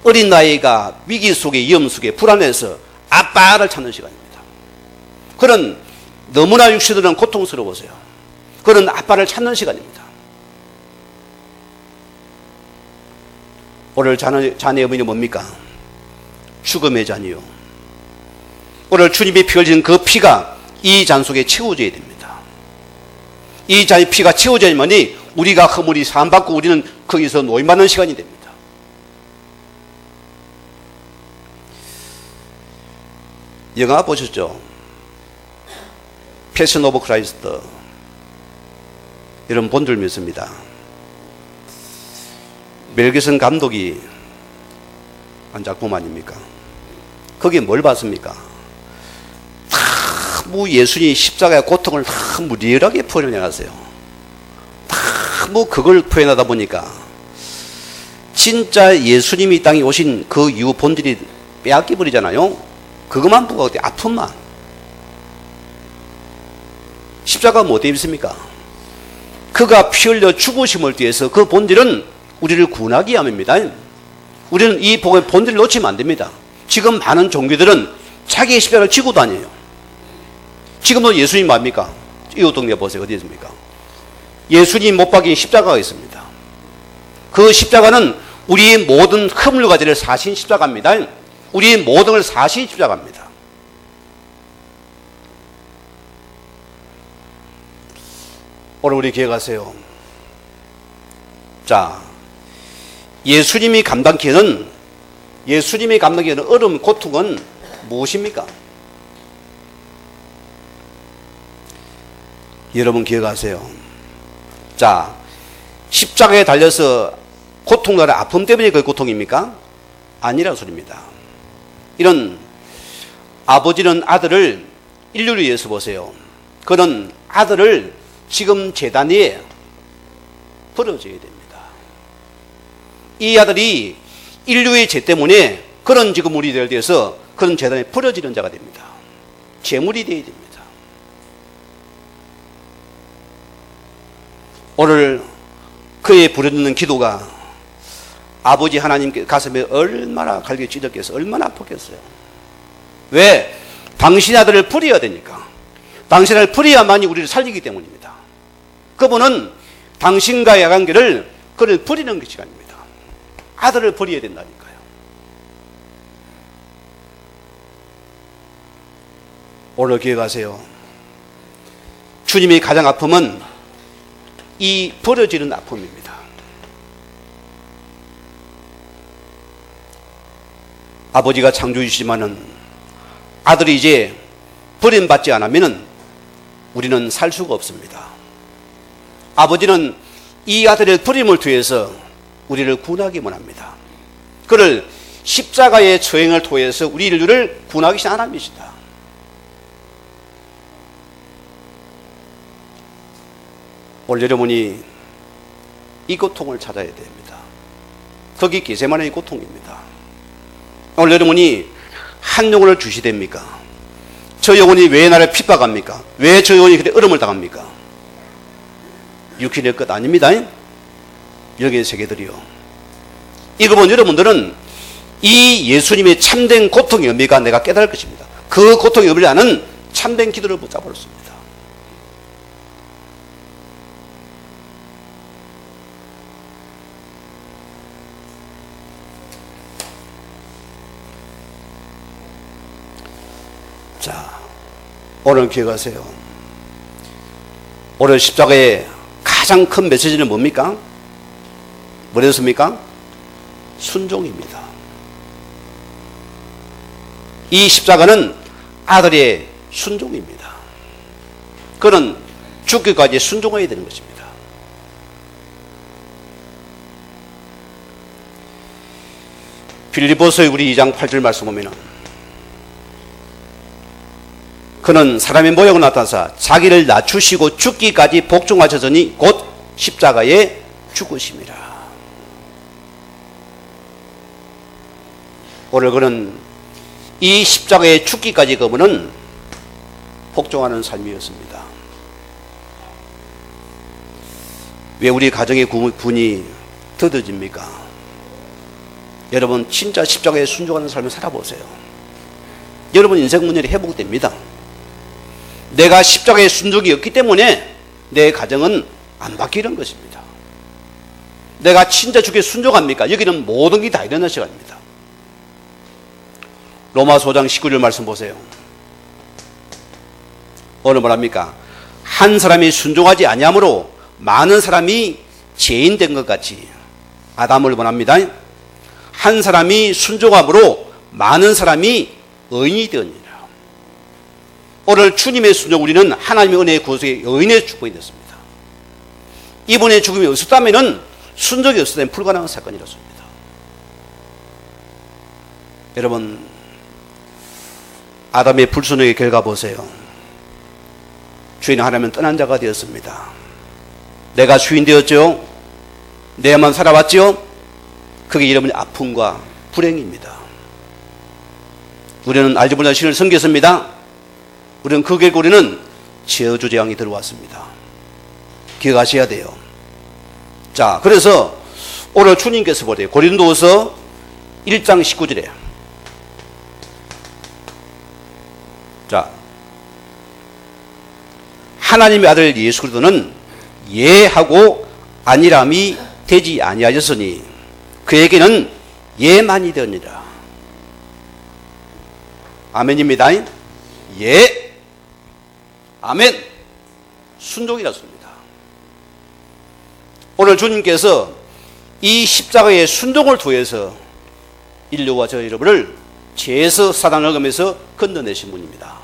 어린 나이가 위기 속에 위험 속에 불안해서 아빠를 찾는 시간입니다. 그런 너무나 육신들은 고통스러워서요. 그런 아빠를 찾는 시간입니다. 오늘 자녀의 의미는 뭡니까? 죽음의 잔이요. 오늘 주님이 피 흘린 그 피가 이 잔 속에 채워져야 됩니다. 이 잔의 피가 채워져야만이 우리가 허물이 사함받고 우리는 거기서 노임받는 시간이 됩니다. 영화 보셨죠? 패션 오브 크라이스트. 이런 본 줄 믿습니다. 멜 깁슨 감독이 한 작품 아닙니까? 거기에 뭘 봤습니까? 뭐 예수님이 십자가의 고통을 다 리얼하게 표현해놨어요. 다 뭐 그걸 표현하다 보니까 진짜 예수님이 이 땅에 오신 그 이후 본질이 빼앗겨 버리잖아요. 그것만 보고 아픔만. 십자가가 뭐 되겠습니까? 그가 피 흘려 죽으심을 위해서 그 본질은 우리를 구원하기 위함입니다. 우리는 이 복의 본질을 놓치면 안 됩니다. 지금 많은 종교들은 자기의 십자가를 지고 다녀요. 지금도 예수님 뭡니까? 이웃 동네 보세요. 어디 있습니까? 예수님 못 박인 십자가가 있습니다. 그 십자가는 우리의 모든 허물과 죄를 사신 십자가입니다. 우리의 모든 걸 사신 십자가입니다. 오늘 우리 기억하세요. 자, 예수님이 감당하는 어려움, 고통은 무엇입니까? 여러분 기억하세요. 자, 십자가에 달려서 고통나라 아픔 때문에 그 고통입니까? 아니라는 소리입니다. 이런 아버지는 아들을 인류를 위해서 보세요. 그런 아들을 지금 제단 위에 버려져야 됩니다. 이 아들이 인류의 죄 때문에 그런 지금 우리들에 대해서 그런 제단에 버려지는 자가 됩니다. 제물이 되어야 됩니다. 오늘 그의 부르는 기도가 아버지 하나님 가슴에 얼마나 갈게 찢었겠어요. 얼마나 아팠겠어요. 왜? 당신 아들을 버려야 되니까. 당신 아들을 버려야만이 우리를 살리기 때문입니다. 그분은 당신과의 관계를 그를 버리는 그 시간입니다. 아들을 버려야 된다니까요. 오늘 기억하세요. 주님의 가장 아픔은 이 버려지는 아픔입니다. 아버지가 창조주시지만은 아들이 이제 버림받지 않으면 우리는 살 수가 없습니다. 아버지는 이 아들의 버림을 통해서 우리를 구원하기만 합니다. 그를 십자가의 처형을 통해서 우리 인류를 구원하기 시작한 하나님이시다. 오늘 여러분이 이 고통을 찾아야 됩니다. 거기 게세마네의 고통입니다. 오늘 여러분이 한 영혼을 주시됩니까? 저 영혼이 왜 나를 핍박합니까? 왜 저 영혼이 그렇게 어려움을 당합니까? 육신의 것 아닙니다. 여기의 세계들이요. 이거 보면 여러분들은 이 예수님의 참된 고통의 의미가 내가 깨달을 것입니다. 그 고통의 의미를 아는 참된 기도를 붙잡을 수 있습니다. 자, 오늘 기억하세요. 오늘 십자가의 가장 큰 메시지는 뭡니까? 뭐였습니까? 순종입니다. 이 십자가는 아들의 순종입니다. 그는 죽기까지 순종해야 되는 것입니다. 빌립보서 우리 2장 8절 말씀 보면은 그는 사람의 모양으로 나타나사 자기를 낮추시고 죽기까지 복종하셨으니 곧 십자가에 죽으심이라. 오늘 그는 이 십자가에 죽기까지 그분은 복종하는 삶이었습니다. 왜 우리 가정의 군이 더뎌집니까? 여러분 진짜 십자가에 순종하는 삶을 살아보세요. 여러분 인생 문제는 회복됩니다. 내가 십자가의 순종이 없기 때문에 내 가정은 안 바뀌는 것입니다. 내가 진짜 주께 순종합니까? 여기는 모든 게 다 일어나는 시간입니다. 로마서 5장 19절 말씀 보세요. 오늘 뭐랍니까? 한 사람이 순종하지 아니함으로 많은 사람이 죄인 된 것 같이 아담을 원합니다. 한 사람이 순종함으로 많은 사람이 의인이 되었느니라. 오늘 주님의 순종 우리는 하나님의 은혜의 구속의 의인의 축복이 됐습니다. 이분의 죽음이 없었다면 순종이 없었다면 불가능한 사건이었습니다. 여러분 아담의 불순종의 결과 보세요. 주인 하나님은 떠난 자가 되었습니다. 내가 주인 되었죠. 내만 살아왔죠. 그게 여러분의 아픔과 불행입니다. 우리는 알지 못한 신을 섬겼습니다. 우리는 그 결과 우리는 저주재앙이 들어왔습니다. 기억하셔야 돼요. 자, 그래서 오늘 주님께서 보세요. 고린도후서 1장 19절에 자, 하나님의 아들 예수 그리스도는 예하고 아니람이 되지 아니하였으니 그에게는 예만이 되었느니라. 아멘입니다. 예. 아멘. 순종이라습니다. 오늘 주님께서 이 십자가의 순종을 통해서 인류와 저 여러분을 죄에서 사단을 얻으면서 건져내신 분입니다.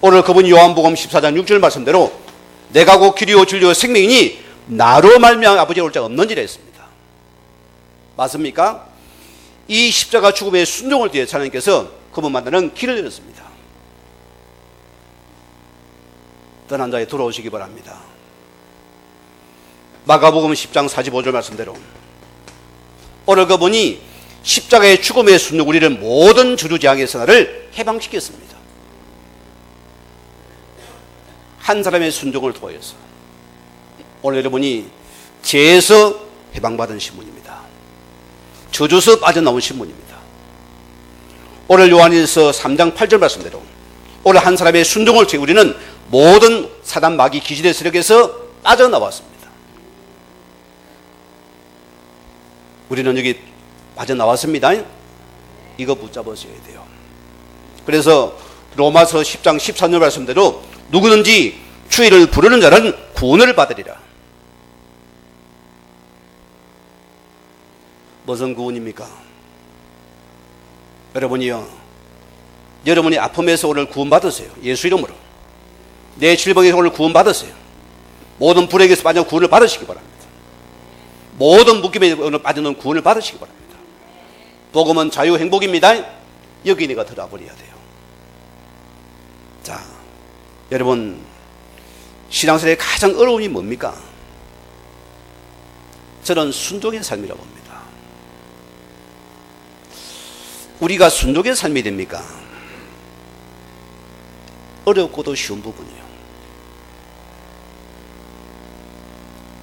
오늘 그분이 요한복음 14장 6절 말씀대로 내가 곧 길이요 진리요 생명이니 나로 말미암아 아버지가 올 자가 없는지라 했습니다. 맞습니까? 이 십자가 죽음의 순종을 위해 하나님께서 그분 만나는 길을 열었습니다. 떠난 자에 돌아오시기 바랍니다. 마가복음 10장 45절 말씀대로 오늘 그분이 십자가의 죽음의 순종 우리를 모든 저주재앙에서 나를 해방시켰습니다. 한 사람의 순종을 통해서 오늘 여러분이 죄에서 해방받은 신분입니다. 저주에서 빠져나온 신분입니다. 오늘 요한일서 3장 8절 말씀대로 오늘 한 사람의 순종을 통해 우리는 모든 사단 마귀 귀신의 세력에서 빠져나왔습니다. 우리는 여기 빠져나왔습니다. 이거 붙잡으셔야 돼요. 그래서 로마서 10장 13절 말씀대로 누구든지 주의를 부르는 자는 구원을 받으리라. 무슨 구원입니까? 여러분이요, 여러분이 아픔에서 오늘 구원받으세요. 예수 이름으로. 내 질병에서 오늘 구원받으세요. 모든 불행에서 빠져 구원을 받으시기 바랍니다. 모든 묶임에 오늘 빠져는 구원을 받으시기 바랍니다. 복음은 자유 행복입니다. 여기 내가 들어와 버려야 돼요. 자, 여러분, 신앙생활의 가장 어려움이 뭡니까? 저는 순종의 삶이라고 봅니다. 우리가 순종의 삶이 됩니까? 어렵고도 쉬운 부분이에요.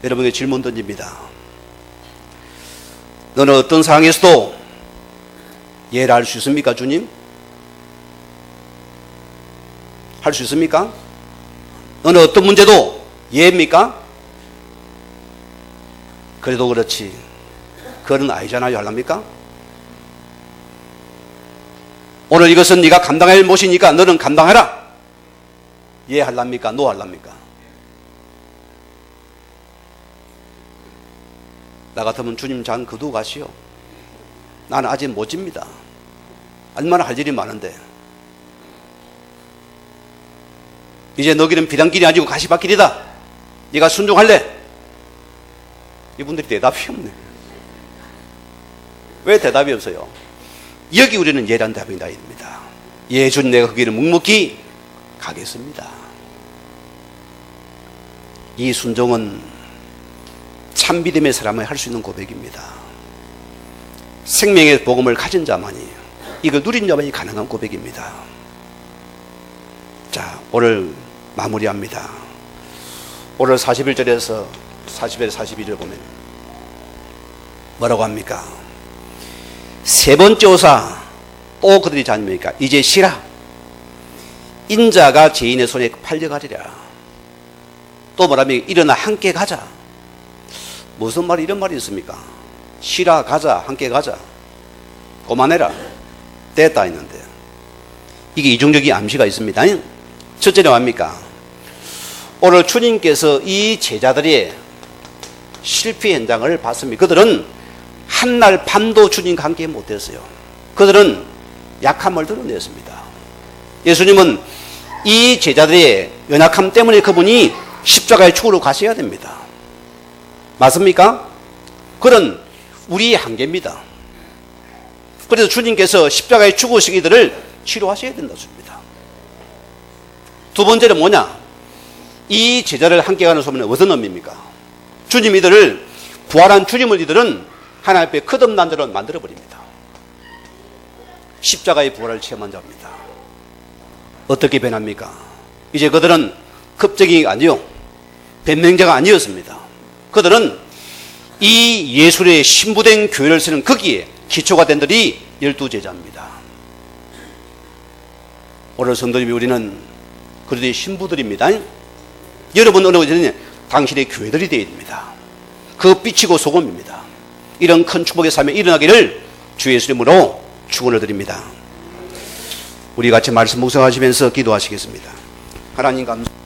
여러분에게 질문 던집니다. 너는 어떤 상황에서도 이해를 할 수 있습니까, 주님? 할 수 있습니까? 너는 어떤 문제도 이해합니까? 그래도 그렇지. 그건 아니잖아요. 할랍니까? 오늘 이것은 네가 감당할 몫이니까 너는 감당하라. 이해할랍니까? 노할랍니까? 나 같으면 주님 장 그두고 가시오. 나는 아직 못 집니다. 얼마나 할 일이 많은데. 이제 너기는 비단길이 아니고 가시밭길이다. 네가 순종할래? 이분들이 대답이 없네. 왜 대답이 없어요? 여기 우리는 예란 답이 나입니다. 예, 주님, 내가 그 길을 묵묵히 가겠습니다. 이 순종은 참 믿음의 사람이 할 수 있는 고백입니다. 생명의 복음을 가진 자만이, 이걸 누린 자만이 가능한 고백입니다. 자, 오늘 마무리합니다. 오늘 41절에서 40절 42절 보면 뭐라고 합니까? 세 번째 오사 또 그들이 자니까 이제 쉬라. 인자가 죄인의 손에 팔려가리라. 또 뭐랍니까? 일어나 함께 가자. 무슨 말이 이런 말이 있습니까? 쉬라, 가자, 함께 가자. 그만해라. 됐다 했는데 이게 이중적인 암시가 있습니다. 첫째는 뭡니까? 오늘 주님께서 이 제자들의 실패 현장을 봤습니다. 그들은 한날 밤도 주님과 함께 못했어요. 그들은 약함을 드러냈습니다. 예수님은 이 제자들의 연약함 때문에 그분이 십자가의 죽으러 가셔야 됩니다. 맞습니까? 그런 우리의 한계입니다. 그래서 주님께서 십자가에 죽으시기 이들을 치료하셔야 된다 줍니다. 두 번째는 뭐냐? 이 제자를 함께 가는 소문은 어떤 의미입니까? 주님 이들을, 부활한 주님을 이들은 하나님 앞에 거듭난 자로 만들어버립니다. 십자가의 부활을 체험한 자입니다. 어떻게 변합니까? 이제 그들은 급적이 아니요, 변명자가 아니었습니다. 그들은 이 예수의 신부된 교회를 쓰는 거기에 기초가 된 들이 12제자입니다. 오늘 성도님이 우리는 그들의 신부들입니다. 여러분 어느 곳에는 당신의 교회들이 되어야 됩니다. 그 빛이고 소금입니다. 이런 큰 축복의 삶에 일어나기를 주 예수 이름으로 축원을 드립니다. 우리 같이 말씀 묵상하시면서 기도하시겠습니다. 하나님 감사합니다.